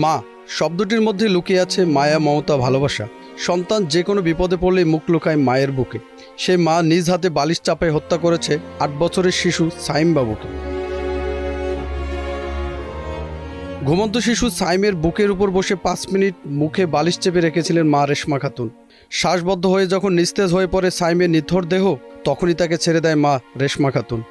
মা শব্দটির মধ্যে লুকিয়ে আছে মায়া, মমতা, ভালোবাসা। সন্তান যে কোনো বিপদে পড়লেই মুখ লুকায় মায়ের বুকে। সে মা নিজ হাতে বালিশ চাপায় হত্যা করেছে ৮ বছরের শিশু সাইম বাবুকে। ঘুমন্ত শিশু সাইমের বুকের উপর বসে ৫ মিনিট মুখে বালিশ চেপে রেখেছিলেন মা রেশমা খাতুন। শ্বাসবদ্ধ হয়ে যখন নিস্তেজ হয়ে পড়ে সাইমের নিথর দেহ, তখনই তাকে ছেড়ে দেয় মা রেশমা খাতুন।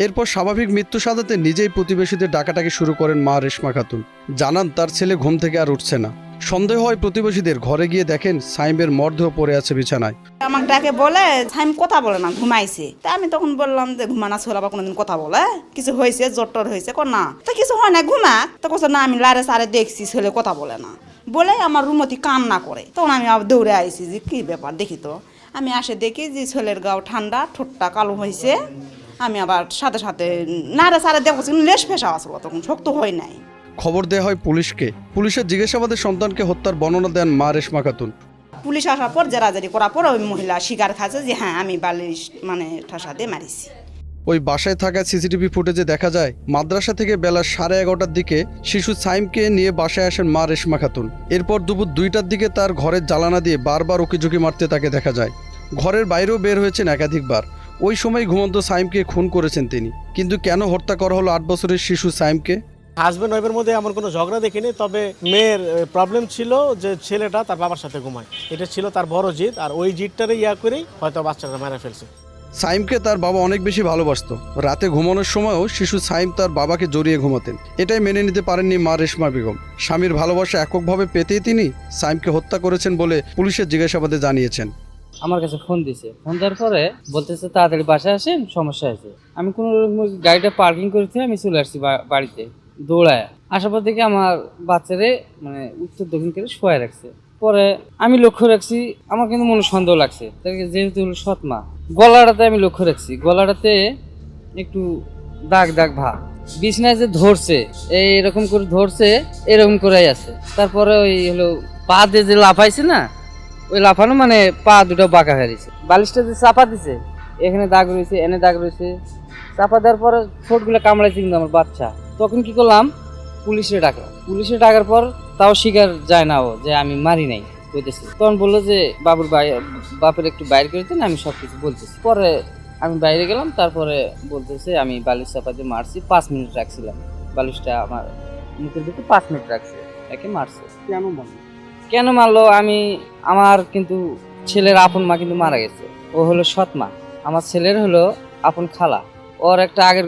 এরপর স্বাভাবিক মৃত্যু সাজাতে নিজেই প্রতিবেশীদের ডাকাটাকি শুরু করেন মা রেশমা খাতুন। জানান তার ছেলে ঘুম থেকে আর উঠছে না। সন্দেহ হয় প্রতিবেশীদের, ঘরে গিয়ে দেখেন সাইমের মরদেহ পড়ে আছে বিছানায়। আমাকে ডাকে বলে সাইম কথা বলে না, ঘুমাইছে। তা আমি তখন বললাম যে ঘুমানা ছেলে আবার কোনোদিন কথা বলে, কিছু হয়েছে, জ্বর টর হয়েছে? না, তা কিছু হয় না, ঘুমা। তো কোথাও না, আমি লারে সারে দেখছি ছেলে কথা বলে না বলে আমার রুমতি কান্না করে। তখন আমি আবার দৌড়ে আইছি যে কি ব্যাপার দেখি। তো আমি আসে দেখি যে ছেলের গাও ঠান্ডা, ঠোঁটটা কালো হয়েছে। আমি আবার সাথে সাথে নাড়ে সারে দেখছি লেশ ফেসা আসলো, তখন শক্ত হয় নাই। খবর দেওয়া হয় পুলিশকে। পুলিশের জিজ্ঞাসাবাদে সন্তানকে হত্যার বর্ণনা দেন মা রেশমা খাতুন। পুলিশ আসার পর জেরাজারি করার পর ওই মহিলা স্বীকার খাচ্ছে যে হ্যাঁ আমি বালিশ ঠাসা দিয়ে মারিছি। ওই বাসায় থাকা সিসিটিভি ফুটেজে দেখা যায় মাদ্রাসা থেকে বেলা 11:30টার দিকে শিশু সাইমকে নিয়ে বাসায় আসেন মা রেশমা খাতুন। এরপর দুপুর 2টার দিকে তার ঘরের জ্বালানা দিয়ে বারবার উকিঝুঁকি মারতে তাকে দেখা যায়। ঘরের বাইরেও বের হয়েছেন একাধিকবার। ওই সময় ঘুমন্ত সাইমকে খুন করেছেন তিনি। কিন্তু কেন হত্যা করা হলো 8 বছরের শিশু সাইমকে? হাজব্যান্ড ওয়াইফের মধ্যে এমন কোনো ঝগড়া দেখিনি, তবে মেয়ের প্রবলেম ছিল যে ছেলেটা তার বাবার সাথে ঘুমায়। এটা ছিল তার বড় জিদ, আর ওই জিদটারে করেই হয়তো বাচ্চাটা মেরে ফেলছে। সাইমকে তার বাবা অনেক বেশি ভালোবাসত। রাতে ঘুমানোর সময়ও শিশু সাইম তার বাবাকে জড়িয়ে ঘুমাতেন। এটাই মেনে নিতে পারেননি মা রেশমা বেগম। স্বামীর ভালোবাসা এককভাবে পেতেই তিনি সাইমকে হত্যা করেছেন বলে পুলিশের জিজ্ঞাসাবাদে জানিয়েছেন। আমার কাছে ফোন দিছে, ফোন দেওয়ার পরে বলতেছে তাড়াতাড়ি বাসায় আসেন, সমস্যা আছে। আমি কোনো রকম গাড়িটা পার্কিং করেছি, আমি চলে আসছি বাড়িতে দৌড়ায়। আসার পর থেকে আমার বাচ্চারে মানে উত্তর দক্ষিণ করে শোয়াই রাখছে। পরে আমি লক্ষ্য রাখছি, আমার কিন্তু মনে সন্দেহ লাগছে, যেহেতু হলো সৎ মা। গলাটাতে আমি লক্ষ্য রাখছি, গলাটাতে একটু দাগ দাগ ভাব। বিছনায় যে ধরছে এরকম করে ধরছে, এরকম করেই আছে। তারপরে ওই হলো পা দিয়ে যে লাফাইছে না, ওই লাফানো মানে পা দুটো বাঁকা হয়ে গেছে। বালিশটা যে চাপা দিছে, এখানে দাগ রয়েছে, এনে দাগ রয়েছে। চাপা দেওয়ার পরে ঠোঁটগুলো কামড়াইছে কিন্তু আমার বাচ্চা। তখন কি করলাম, পুলিশে ডাকলাম। পুলিশে ডাকার পর তাও স্বীকার যায় না ও যে আমি মারি নাই বলতেছি। তখন বললো যে বাপের একটু বাইরে করে দেন, আমি সব কিছু বলতেছি। পরে আমি বাইরে গেলাম, তারপরে বলতেছে আমি বালিশ চাপা দিয়ে মারছি। 5 মিনিট রাখছিলাম বালিশটা আমার মুখের দিকে, 5 মিনিট রাখছে, একে মারছে। কেন মারলো? আমার কিন্তু ছেলের আপন মা কিন্তু মারা গেছে। ও হলো সৎ মা। আমার ছেলের হলো আপন খালা। ওর একটা আগের